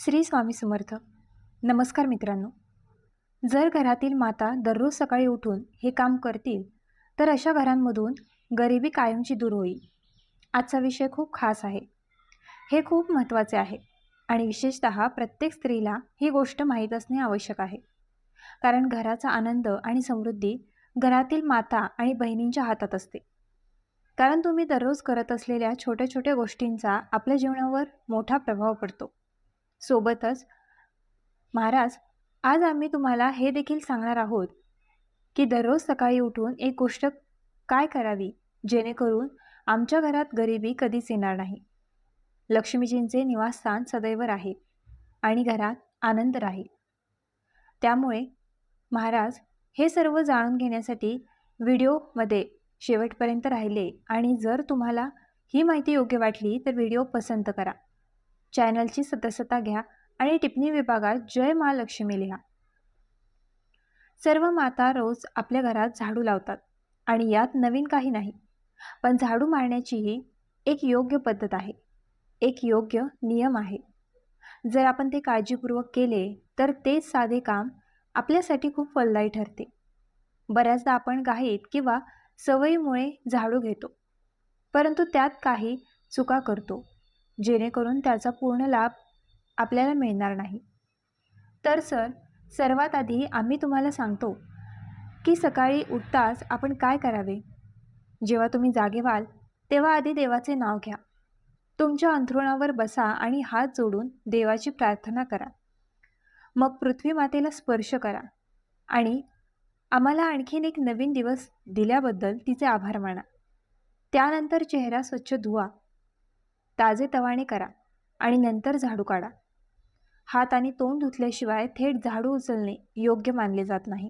श्री स्वामी समर्थ. नमस्कार मित्रांनो. जर घरातील माता दररोज सकाळी उठून हे काम करतील तर अशा घरांमधून गरिबी कायमची दूर होईल. आजचा विषय खूप खास आहे. हे खूप महत्त्वाचे आहे आणि विशेषतः प्रत्येक स्त्रीला ही गोष्ट माहीत असणे आवश्यक आहे. कारण घराचा आनंद आणि समृद्धी घरातील माता आणि बहिणींच्या हातात असते. कारण तुम्ही दररोज करत असलेल्या छोट्या छोट्या गोष्टींचा आपल्या जीवनावर मोठा प्रभाव पडतो. सोबतच महाराज, आज आम्ही तुम्हाला हे देखील सांगणार आहोत की दररोज सकाळी उठून एक गोष्ट काय करावी जेणेकरून आमच्या घरात गरिबी कधीच येणार नाही. लक्ष्मीजींचे निवासस्थान सदैव राहील आणि घरात आनंद राहील. त्यामुळे महाराज, हे सर्व जाणून घेण्यासाठी व्हिडिओमध्ये शेवटपर्यंत राहिले आणि जर तुम्हाला ही माहिती योग्य वाटली तर व्हिडिओ पसंत करा, चॅनलची सदस्यता घ्या आणि टिप्पणी विभागात जय महालक्ष्मी लिहा. सर्व माता रोज आपल्या घरात झाडू लावतात आणि यात नवीन काही नाही. पण झाडू मारण्याचीही एक योग्य पद्धत आहे, एक योग्य नियम आहे. जर आपण ते काळजीपूर्वक केले तर ते साधे काम आपल्यासाठी खूप फलदायी ठरते. बऱ्याचदा आपण घाईत किंवा सवयीमुळे झाडू घेतो, परंतु त्यात काही चुका करतो जेणेकरून त्याचा पूर्ण लाभ आपल्याला मिळणार नाही. तर सर्वात आधी आम्ही तुम्हाला सांगतो की सकाळी उठताच आपण काय करावे. जेव्हा तुम्ही जागे व्हाल तेव्हा आधी देवाचे नाव घ्या. तुमच्या अंथरुणावर बसा आणि हात जोडून देवाची प्रार्थना करा. मग पृथ्वी मातेला स्पर्श करा आणि आम्हाला आणखीन एक नवीन दिवस दिल्याबद्दल तिचे आभार माना. त्यानंतर चेहरा स्वच्छ धुवा, ताजेतवाने करा आणि नंतर झाडू काढा. हात आणि तोंड धुतल्याशिवाय थेट झाडू उचलणे योग्य मानले जात नाही.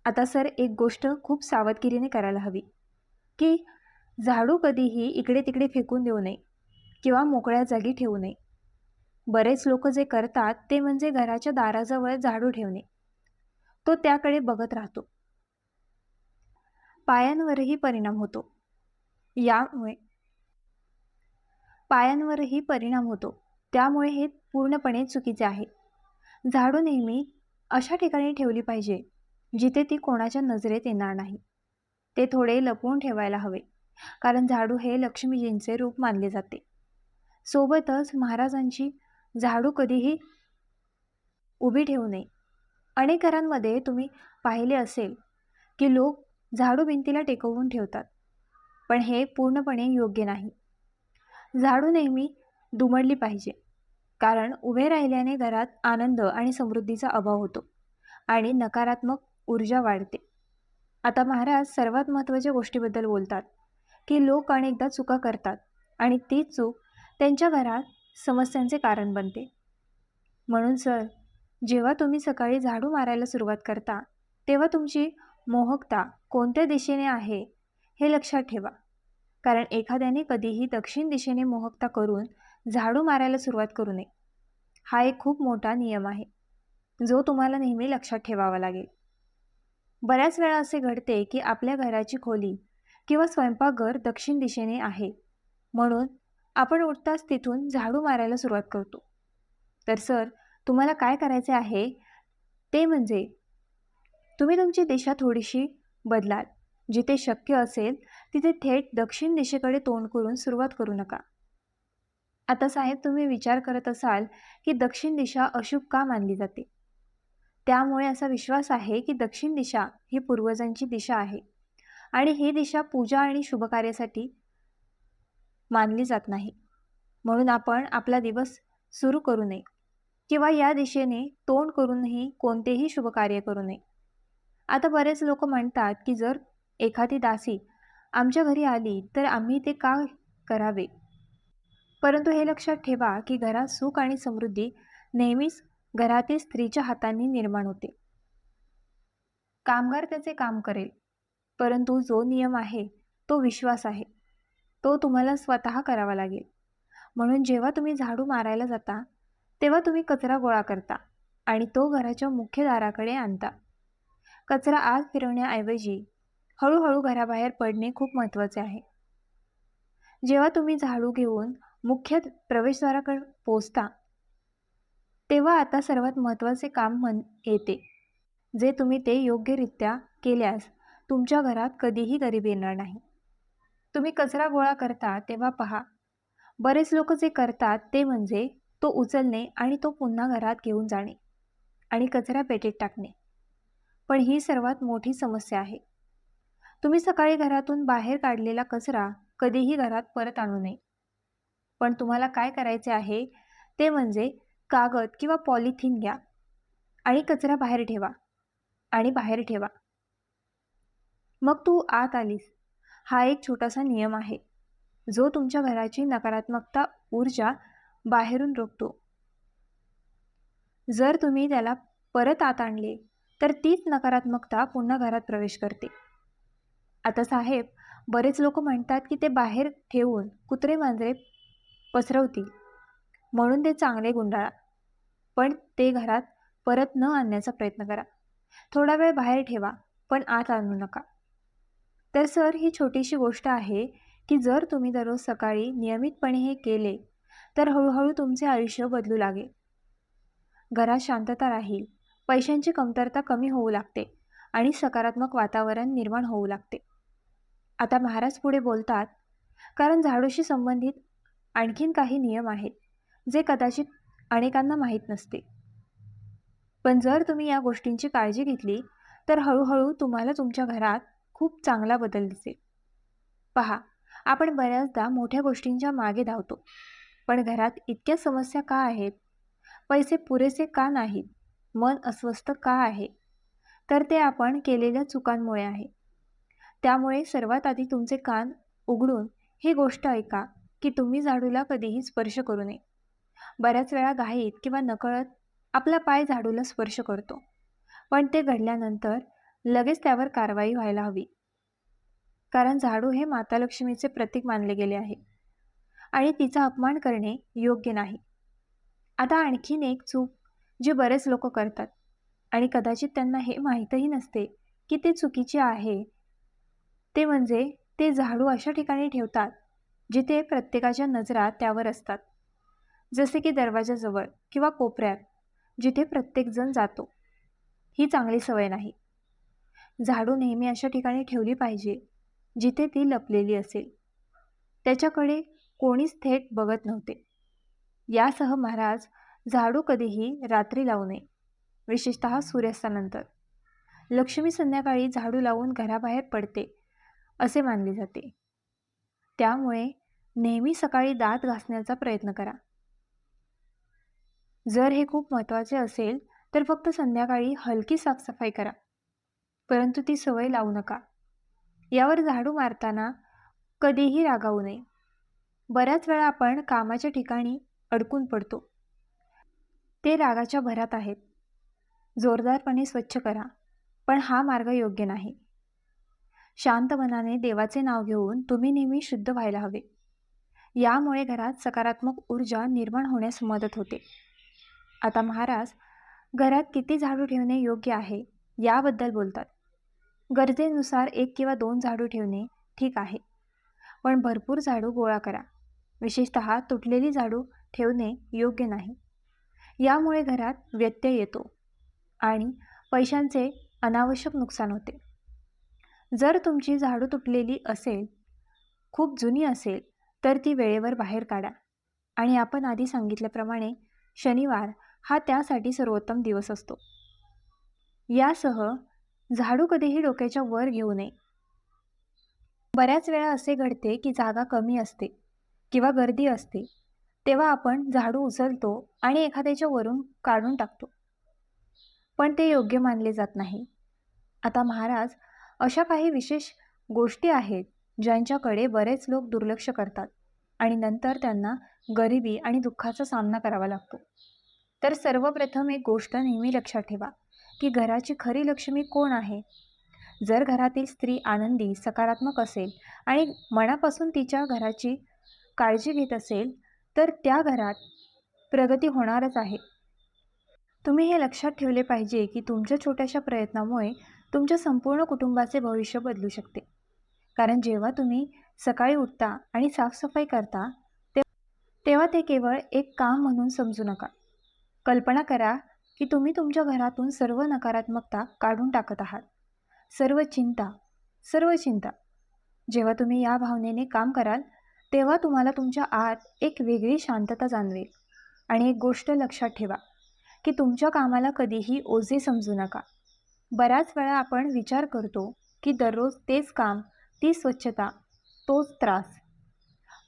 आता एक गोष्ट खूप सावधगिरीने करायला हवी की झाडू कधीही इकडे तिकडे फेकून देऊ नये किंवा मोकळ्या जागी ठेवू नये. बरेच लोक जे करतात ते म्हणजे घराच्या दाराजवळ झाडू ठेवणे. तो त्याकडे बघत राहतो. पायांवरही परिणाम होतो. त्यामुळे हे पूर्णपणे चुकीचे आहे. झाडू नेहमी अशा ठिकाणी ठेवली पाहिजे जिथे ती कोणाच्या नजरेत येणार नाही. ते थोडे लपवून ठेवायला हवे, कारण झाडू हे लक्ष्मीजींचे रूप मानले जाते. सोबतच महाराजांची झाडू कधीही उभी ठेवू नये. अनेक घरांमध्ये तुम्ही पाहिले असेल की लोक झाडू भिंतीला टेकवून ठेवतात, पण हे पूर्णपणे योग्य नाही. झाडू नेहमी दुमडली पाहिजे, कारण उभे राहिल्याने घरात आनंद आणि समृद्धीचा अभाव होतो आणि नकारात्मक ऊर्जा वाढते. आता महाराज सर्वात महत्त्वाच्या गोष्टीबद्दल बोलतात की लोक अनेकदा चुका करतात आणि तीच चूक त्यांच्या घरात समस्यांचे कारण बनते. म्हणून जेव्हा तुम्ही सकाळी झाडू मारायला सुरुवात करता तेव्हा तुमची मोहकता कोणत्या दिशेने आहे हे लक्षात ठेवा. कारण एखाद्याने कधीही दक्षिण दिशेने मोहकता करून झाडू मारायला सुरुवात करू नये. हा एक खूप मोठा नियम आहे जो तुम्हाला नेहमी लक्षात ठेवावा लागेल. बऱ्याच वेळा असे घडते की आपल्या घराची खोली किंवा स्वयंपाकघर दक्षिण दिशेने आहे, म्हणून आपण उठताच तिथून झाडू मारायला सुरुवात करतो. तर तुम्हाला काय करायचे आहे ते म्हणजे तुम्ही तुमची दिशा थोडीशी बदलाल. जिथे शक्य असेल तिथे थेट दक्षिण दिशेकडे तोंड करून सुरुवात करू नका. आता साहेब, तुम्ही विचार करत असाल की दक्षिण दिशा अशुभ का मानली जाते. त्यामुळे असा विश्वास आहे की दक्षिण दिशा ही पूर्वजांची दिशा आहे आणि ही दिशा पूजा आणि शुभकार्यासाठी मानली जात नाही. म्हणून आपण आपला दिवस सुरू करू नये किंवा या दिशेने तोंड करूनही कोणतेही शुभकार्य करू नये. आता बरेच लोक म्हणतात की जर एखादी दासी आमच्या घरी आली तर आम्ही ते का करावे. परंतु हे लक्षात ठेवा की घरात सुख आणि समृद्धी नेहमीच घरातील स्त्रीच्या हातांनी निर्माण होते. कामगार त्याचे काम करेल, परंतु जो नियम आहे तो विश्वास आहे, तो तुम्हाला स्वतः करावा लागेल. म्हणून जेव्हा तुम्ही झाडू मारायला जाता तेव्हा तुम्ही कचरा गोळा करता आणि तो घराच्या मुख्य दाराकडे आणता. कचरा आत फिरवण्याऐवजी हळूहळू घराबाहेर पडणे खूप महत्त्वाचे आहे. जेव्हा तुम्ही झाडू घेऊन मुख्य प्रवेशद्वाराकडे पोहोचता तेव्हा आता सर्वात महत्त्वाचे काम येते, जे तुम्ही ते योग्यरित्या केल्यास तुमच्या घरात कधीही गरिबी येणार नाही. तुम्ही कचरा गोळा करता तेव्हा पहा, बरेच लोक जे करतात ते म्हणजे तो उचलणे आणि तो पुन्हा घरात घेऊन जाणे आणि कचरा पेटीत टाकणे. पण ही सर्वात मोठी समस्या आहे. तुम्ही सकाळी घरातून बाहेर काढलेला कचरा कधीही घरात परत आणू नये. पण तुम्हाला काय करायचे आहे ते म्हणजे कागद किंवा पॉलिथिन घ्या आणि कचरा बाहेर ठेवा आणि बाहेर ठेवा. मग तू आत आलीस. हा एक छोटासा नियम आहे, जो तुमच्या घराची नकारात्मकता ऊर्जा बाहेरून रोखतो. जर तुम्ही त्याला परत आत आणले, तर तीच नकारात्मकता पुन्हा घरात प्रवेश करते. आता साहेब, बरेच लोक म्हणतात की ते बाहेर ठेवून कुत्रे मांजरे पसरवतील, म्हणून ते चांगले गुंडाळा. पण ते घरात परत न आणण्याचा प्रयत्न करा. थोडा वेळ बाहेर ठेवा, पण आत आणू नका. तर सर, ही छोटीशी गोष्ट आहे की जर तुम्ही दररोज सकाळी नियमितपणे हे केले, तर हळूहळू तुमचे आयुष्य बदलू लागेल. घरात शांतता राहील, पैशांची कमतरता कमी होऊ लागते आणि सकारात्मक वातावरण निर्माण होऊ लागते. आता महाराज पुढे बोलतात, कारण झाडूशी संबंधित आणखीन काही नियम आहेत, जे कदाचित अनेकांना माहीत नसते. पण जर तुम्ही या गोष्टींची काळजी घेतली, तर हळूहळू तुम्हाला तुमच्या घरात खूप चांगला बदल दिसेल. पहा, आपण बऱ्याचदा मोठ्या गोष्टींच्या मागे धावतो, पण घरात इतक्या समस्या का आहेत? पैसे पुरेसे का नाहीत? मन अस्वस्थ का आहे? तर ते आपण केलेल्या चुकांमुळे आहे. त्यामुळे सर्वात आधी तुमचे कान उघडून ही गोष्ट ऐका की तुम्ही झाडूला कधीही स्पर्श करू नये. बऱ्याच वेळा घाईत किंवा नकळत आपला पाय झाडूला स्पर्श करतो, पण ते घडल्यानंतर लगेच त्यावर कारवाई व्हायला हवी. कारण झाडू हे माता लक्ष्मीचे प्रतीक मानले गेले आहे आणि तिचा अपमान करणे योग्य नाही. आता आणखीन एक चूक जी बरेच लोक करतात आणि कदाचित त्यांना हे माहीतही नसते की ते चुकीचे आहे, ते म्हणजे ते झाडू अशा ठिकाणी ठेवतात जिथे प्रत्येकाच्या नजरा त्यावर असतात, जसे की दरवाजाजवळ किंवा कोपऱ्यात, जिथे प्रत्येकजण जातो. ही चांगली सवय नाही. झाडू नेहमी अशा ठिकाणी ठेवली पाहिजे जिथे ती लपलेली असेल, त्याच्याकडे कोणीच थेट बघत नव्हते. यासह महाराज, झाडू कधीही रात्री लावू नये, विशेषतः सूर्यास्तानंतर. लक्ष्मी संध्याकाळी झाडू लावून घराबाहेर पडते असे मानले जाते. त्यामुळे नेहमी सकाळी दात घासण्याचा प्रयत्न करा. जर हे खूप महत्त्वाचे असेल तर फक्त संध्याकाळी हलकी साफसफाई करा, परंतु ती सवय लावू नका. यावर झाडू मारताना कधीही रागावू नये. बऱ्याच वेळा आपण कामाच्या ठिकाणी अडकून पडतो. ते रागाच्या भरात आहेत. जोरदारपणे स्वच्छ करा, पण हा मार्ग योग्य नाही. शांत मनाने देवाचे नाव घेऊन तुम्ही नेहमी शुद्ध व्हायला हवे. यामुळे घरात सकारात्मक ऊर्जा निर्माण होण्यास मदत होते. आता महाराज घरात किती झाडू ठेवणे योग्य आहे याबद्दल बोलतात. गरजेनुसार 1 किंवा 2 झाडू ठेवणे ठीक आहे, पण भरपूर झाडू गोळा करा. विशेषतः तुटलेली झाडू ठेवणे योग्य नाही. यामुळे घरात व्यत्यय येतो आणि पैशांचे अनावश्यक नुकसान होते. जर तुमची झाडू तुटलेली असेल, खूप जुनी असेल, तर ती वेळेवर बाहेर काढा. आणि आपण आधी सांगितल्याप्रमाणे शनिवार हा त्यासाठी सर्वोत्तम दिवस असतो. यासह झाडू कधीही डोक्याच्या वर घेऊ नये. बऱ्याच वेळा असे घडते की जागा कमी असते किंवा गर्दी असते, तेव्हा आपण झाडू उचलतो आणि एखाद्याच्या वरून काढून टाकतो, पण ते योग्य मानले जात नाही. आता महाराज, अशा काही विशेष गोष्टी आहेत ज्यांच्याकडे बरेच लोक दुर्लक्ष करतात आणि नंतर त्यांना गरिबी आणि दुःखाचा सामना करावा लागतो. तर सर्वप्रथम एक गोष्ट नेहमी लक्षात ठेवा की घराची खरी लक्ष्मी कोण आहे. जर घरातील स्त्री आनंदी, सकारात्मक असेल आणि मनापासून तिच्या घराची काळजी घेत असेल, तर त्या घरात प्रगती होणारच आहे. तुम्ही हे लक्षात ठेवले पाहिजे की तुमच्या छोट्याशा प्रयत्नामुळे तुमच्या संपूर्ण कुटुंबाचे भविष्य बदलू शकते. कारण जेव्हा तुम्ही सकाळी उठता आणि साफसफाई करता, तेव्हा ते केवळ एक काम म्हणून समजू नका. कल्पना करा की तुम्ही तुमच्या घरातून सर्व नकारात्मकता काढून टाकत आहात. सर्व चिंता, सर्व चिंता. जेव्हा तुम्ही या भावनेने काम कराल, तेव्हा तुम्हाला तुमच्या आत एक वेगळी शांतता जाणवेल. आणि एक गोष्ट लक्षात ठेवा, की तुमच्या कामाला कधीही ओझे समजू नका. बऱ्याच वेळा आपण विचार करतो, की दररोज तेच काम, ती स्वच्छता, तोच त्रास.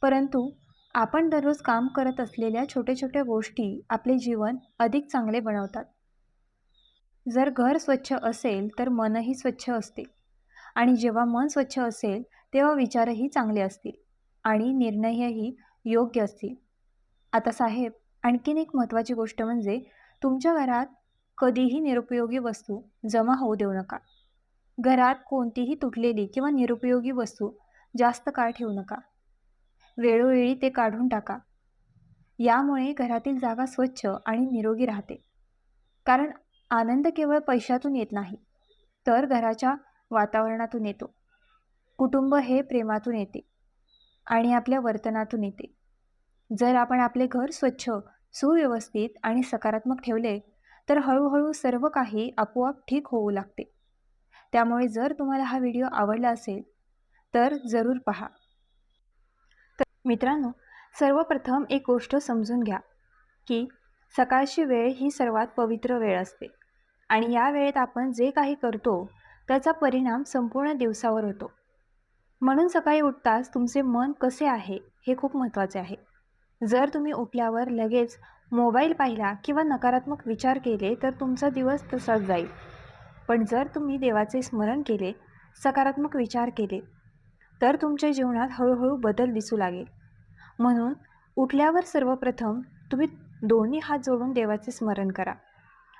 परंतु आपण दररोज काम करत असलेल्या छोट्या छोट्या गोष्टी आपले जीवन अधिक चांगले बनवतात. जर घर स्वच्छ असेल तर मनही स्वच्छ असते. आणि जेव्हा मन स्वच्छ असेल तेव्हा विचारही चांगले असतील आणि निर्णयही योग्य असतील. आता साहेब, आणखीन एक महत्त्वाची गोष्ट म्हणजे तुमच्या घरात कधीही निरुपयोगी वस्तू जमा होऊ देऊ नका. घरात कोणतीही तुटलेली किंवा निरुपयोगी वस्तू जास्त काळ ठेवू नका. वेळोवेळी ते काढून टाका. यामुळे घरातील जागा स्वच्छ आणि निरोगी राहते. कारण आनंद केवळ पैशातून येत नाही, तर घराच्या वातावरणातून येतो. कुटुंब हे प्रेमातून येते आणि आपल्या वर्तनातून येते. जर आपण आपले घर स्वच्छ, सुव्यवस्थित आणि सकारात्मक ठेवले, तर हळूहळू सर्व काही आपोआप ठीक होऊ लागते. त्यामुळे जर तुम्हाला हा व्हिडिओ आवडला असेल, तर जरूर पहा. तर मित्रांनो, सर्वप्रथम एक गोष्ट समजून घ्या, की सकाळची वेळ ही सर्वात पवित्र वेळ असते आणि या वेळेत आपण जे काही करतो, त्याचा परिणाम संपूर्ण दिवसावर होतो. म्हणून सकाळी उठताच तुमचे मन कसे आहे हे खूप महत्त्वाचे आहे. जर तुम्ही उठल्यावर लगेच मोबाईल पाहिला किंवा नकारात्मक विचार केले तर तुमचा दिवस तसाच जाईल. पण जर तुम्ही देवाचे स्मरण केले, सकारात्मक विचार केले, तर तुमच्या जीवनात हळूहळू बदल दिसू लागेल. म्हणून उठल्यावर सर्वप्रथम तुम्ही दोन्ही हात जोडून देवाचे स्मरण करा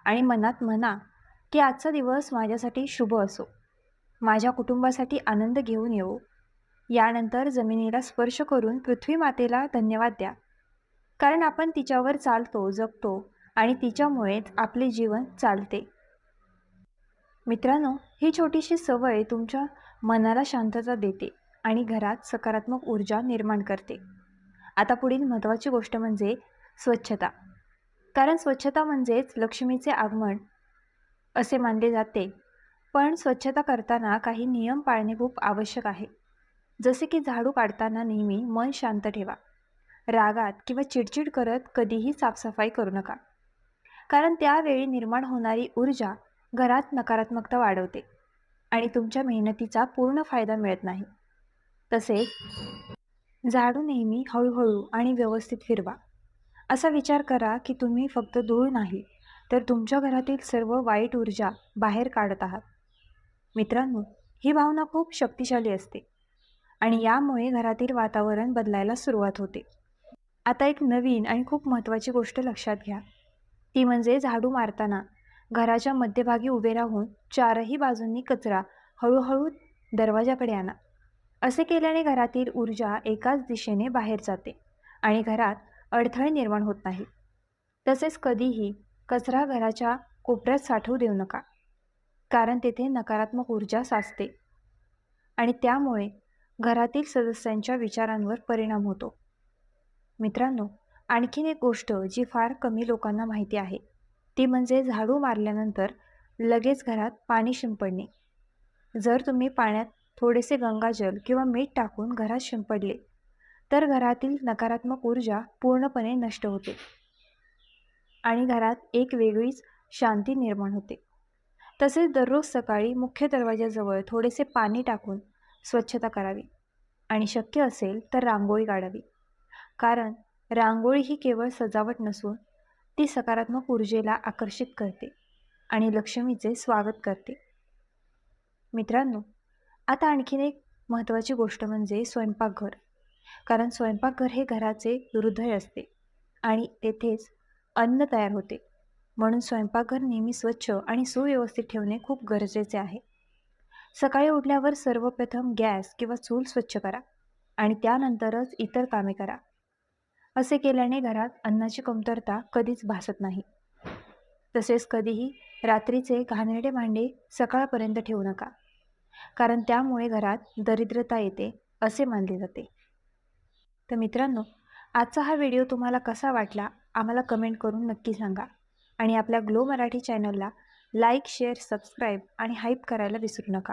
आणि मनात म्हणा की आजचा दिवस माझ्यासाठी शुभ असो, माझ्या कुटुंबासाठी आनंद घेऊन येवो. यानंतर जमिनीला स्पर्श करून पृथ्वी मातेला धन्यवाद द्या, कारण आपण तिच्यावर चालतो, जगतो आणि तिच्यामुळेच आपले जीवन चालते. मित्रांनो, ही छोटीशी सवय तुमच्या मनाला शांतता देते आणि घरात सकारात्मक ऊर्जा निर्माण करते. आता पुढील महत्त्वाची गोष्ट म्हणजे स्वच्छता. कारण स्वच्छता म्हणजेच लक्ष्मीचे आगमन असे मानले जाते. पण स्वच्छता करताना काही नियम पाळणे खूप आवश्यक आहे. जसे की झाडू काढताना नेहमी मन शांत ठेवा. रागात किंवा चिडचिड करत कधीही साफसफाई करू नका. कारण त्यावेळी निर्माण होणारी ऊर्जा घरात नकारात्मकता वाढवते आणि तुमच्या मेहनतीचा पूर्ण फायदा मिळत नाही. तसेच झाडू नेहमी हळूहळू आणि व्यवस्थित फिरवा. असा विचार करा की तुम्ही फक्त धूळ नाही, तर तुमच्या घरातील सर्व वाईट ऊर्जा बाहेर काढत आहात. मित्रांनो, ही भावना खूप शक्तिशाली असते आणि यामुळे घरातील वातावरण बदलायला सुरुवात होते. आता एक नवीन आणि खूप महत्त्वाची गोष्ट लक्षात घ्या. ती म्हणजे झाडू मारताना घराच्या मध्यभागी उभे राहून चारही बाजूंनी कचरा हळूहळू दरवाजाकडे आणा. असे केल्याने घरातील ऊर्जा एकाच दिशेने बाहेर जाते आणि घरात अडथळे निर्माण होत नाही. तसेच कधीही कचरा घराच्या कोपऱ्यात साठवू देऊ नका, कारण तेथे नकारात्मक ऊर्जा साचते आणि त्यामुळे घरातील सदस्यांच्या विचारांवर परिणाम होतो. मित्रांनो, आणखीन एक गोष्ट जी फार कमी लोकांना माहिती आहे, ती म्हणजे झाडू मारल्यानंतर लगेच घरात पाणी शिंपडणे. जर तुम्ही पाण्यात थोडेसे गंगाजल किंवा मीठ टाकून घरात शिंपडले, तर घरातील नकारात्मक ऊर्जा पूर्णपणे नष्ट होते आणि घरात एक वेगळीच शांती निर्माण होते. तसेच दररोज सकाळी मुख्य दरवाजाजवळ थोडेसे पाणी टाकून स्वच्छता करावी आणि शक्य असेल तर रांगोळी काढावी. कारण रांगोळी ही केवळ सजावट नसून ती सकारात्मक ऊर्जेला आकर्षित करते आणि लक्ष्मीचे स्वागत करते. मित्रांनो, आता आणखीन एक महत्त्वाची गोष्ट म्हणजे स्वयंपाकघर. कारण स्वयंपाकघर हे घराचे हृदय असते आणि तेथेच अन्न तयार होते. म्हणून स्वयंपाकघर नेहमी स्वच्छ आणि सुव्यवस्थित ठेवणे खूप गरजेचे आहे. सकाळी उठल्यावर सर्वप्रथम गॅस किंवा चूल स्वच्छ करा आणि त्यानंतरच इतर कामे करा. असे केल्याने घरात अन्नाची कमतरता कधीच भासत नाही. तसेच कधीही रात्रीचे घाणेरडे भांडे सकाळपर्यंत ठेवू नका, कारण त्यामुळे घरात दरिद्रता येते असे मानले जाते. तर मित्रांनो, आजचा हा व्हिडिओ तुम्हाला कसा वाटला आम्हाला कमेंट करून नक्की सांगा. आणि आपल्या ग्लो मराठी चॅनलला लाईक, शेअर, सबस्क्राईब आणि हाईप करायला विसरू नका.